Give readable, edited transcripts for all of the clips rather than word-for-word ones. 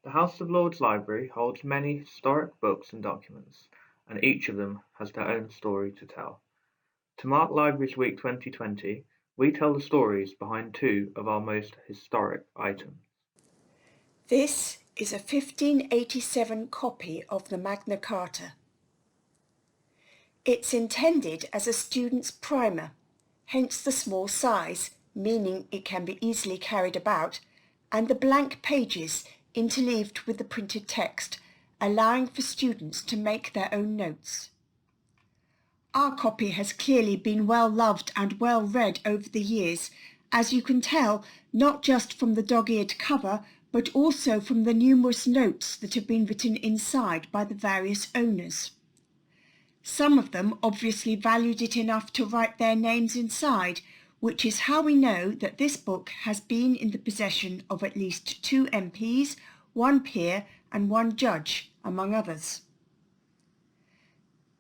The House of Lords Library holds many historic books and documents, and each of them has their own story to tell. To mark Libraries Week 2020, we tell the stories behind two of our most historic items. This is a 1587 copy of the Magna Carta. It's intended as a student's primer, hence the small size, meaning it can be easily carried about, and the blank pages interleaved with the printed text, allowing for students to make their own notes. Our copy has clearly been well loved and well read over the years, as you can tell not just from the dog-eared cover, but also from the numerous notes that have been written inside by the various owners. Some of them obviously valued it enough to write their names inside, which is how we know that this book has been in the possession of at least 2 MPs, 1 peer and 1 judge, among others.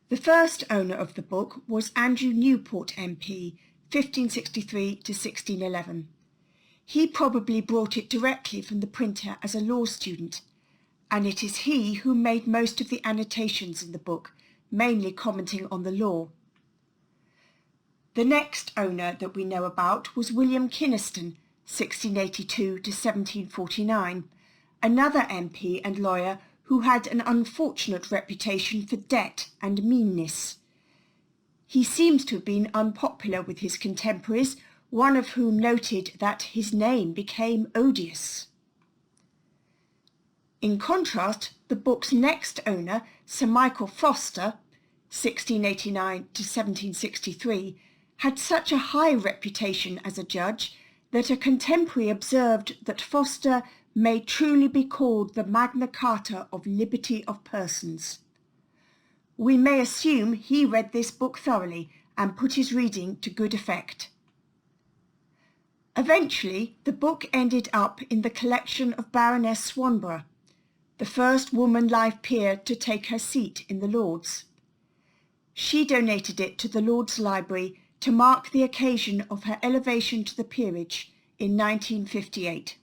The first owner of the book was Andrew Newport MP, 1563 to 1611. He probably brought it directly from the printer as a law student, and it is he who made most of the annotations in the book, mainly commenting on the law. The next owner that we know about was William Kynaston, 1682 to 1749, another MP and lawyer who had an unfortunate reputation for debt and meanness. He seems to have been unpopular with his contemporaries, one of whom noted that his name became odious. In contrast, the book's next owner, Sir Michael Foster, 1689 to 1763, had such a high reputation as a judge that a contemporary observed that Foster may truly be called the Magna Carta of liberty of persons. We may assume he read this book thoroughly and put his reading to good effect. Eventually, the book ended up in the collection of Baroness Swanborough, the first woman life peer to take her seat in the Lords. She donated it to the Lords Library to mark the occasion of her elevation to the peerage in 1958.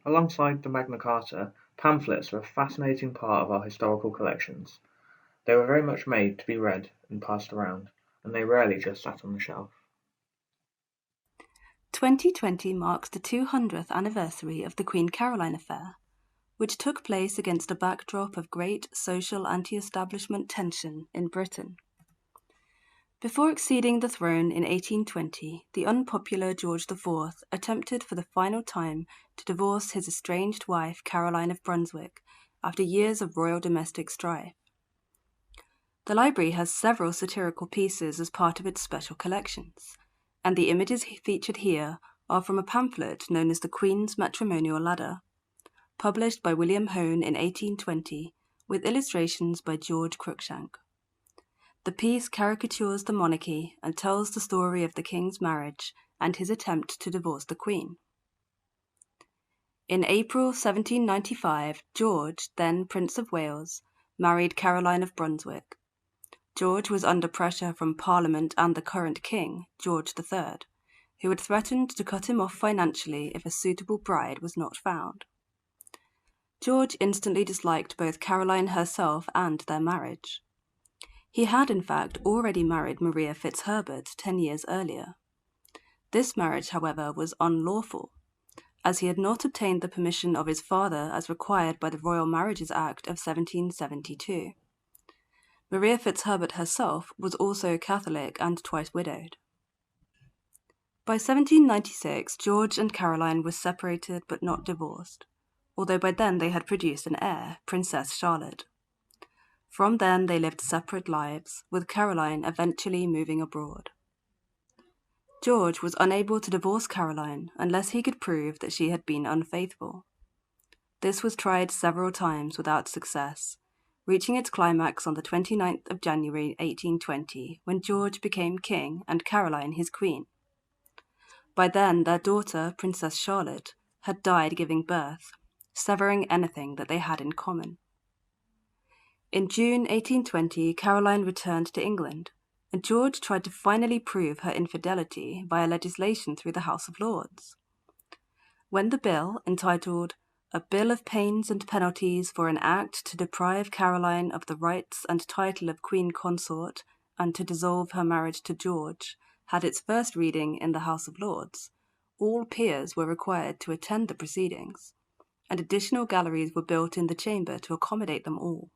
Alongside the Magna Carta, pamphlets are a fascinating part of our historical collections. They were very much made to be read and passed around, and they rarely just sat on the shelf. 2020 marks the 200th anniversary of the Queen Caroline affair, which took place against a backdrop of great social anti-establishment tension in Britain. Before acceding the throne in 1820, the unpopular George IV attempted for the final time to divorce his estranged wife Caroline of Brunswick after years of royal domestic strife. The library has several satirical pieces as part of its special collections, and the images featured here are from a pamphlet known as the Queen's Matrimonial Ladder, published by William Hone in 1820 with illustrations by George Cruikshank. The piece caricatures the monarchy and tells the story of the king's marriage and his attempt to divorce the Queen. In April 1795, George, then Prince of Wales, married Caroline of Brunswick. George was under pressure from Parliament and the current king, George III, who had threatened to cut him off financially if a suitable bride was not found. George instantly disliked both Caroline herself and their marriage. He had, in fact, already married Maria Fitzherbert 10 years earlier. This marriage, however, was unlawful, as he had not obtained the permission of his father as required by the Royal Marriages Act of 1772. Maria Fitzherbert herself was also Catholic and twice widowed. By 1796, George and Caroline were separated but not divorced, although by then they had produced an heir, Princess Charlotte. From then they lived separate lives, with Caroline eventually moving abroad. George was unable to divorce Caroline unless he could prove that she had been unfaithful. This was tried several times without success, reaching its climax on the 29th of January 1820 when George became king and Caroline his queen. By then their daughter, Princess Charlotte, had died giving birth, severing anything that they had in common. In June 1820, Caroline returned to England, and George tried to finally prove her infidelity via legislation through the House of Lords. When the bill, entitled A bill of pains and penalties for an act to deprive Caroline of the rights and title of Queen Consort and to dissolve her marriage to George had its first reading in the House of Lords. All peers were required to attend the proceedings, and additional galleries were built in the chamber to accommodate them all.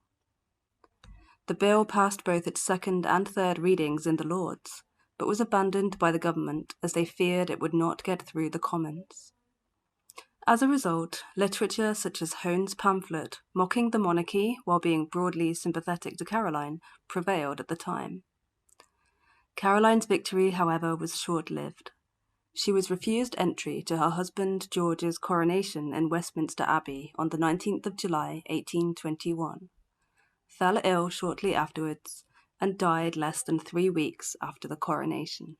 The bill passed both its second and third readings in the Lords, but was abandoned by the government as they feared it would not get through the Commons. As a result, literature such as Hone's pamphlet, mocking the monarchy while being broadly sympathetic to Caroline, prevailed at the time. Caroline's victory, however, was short-lived. She was refused entry to her husband George's coronation in Westminster Abbey on the 19th of July, 1821, fell ill shortly afterwards, and died less than 3 weeks after the coronation.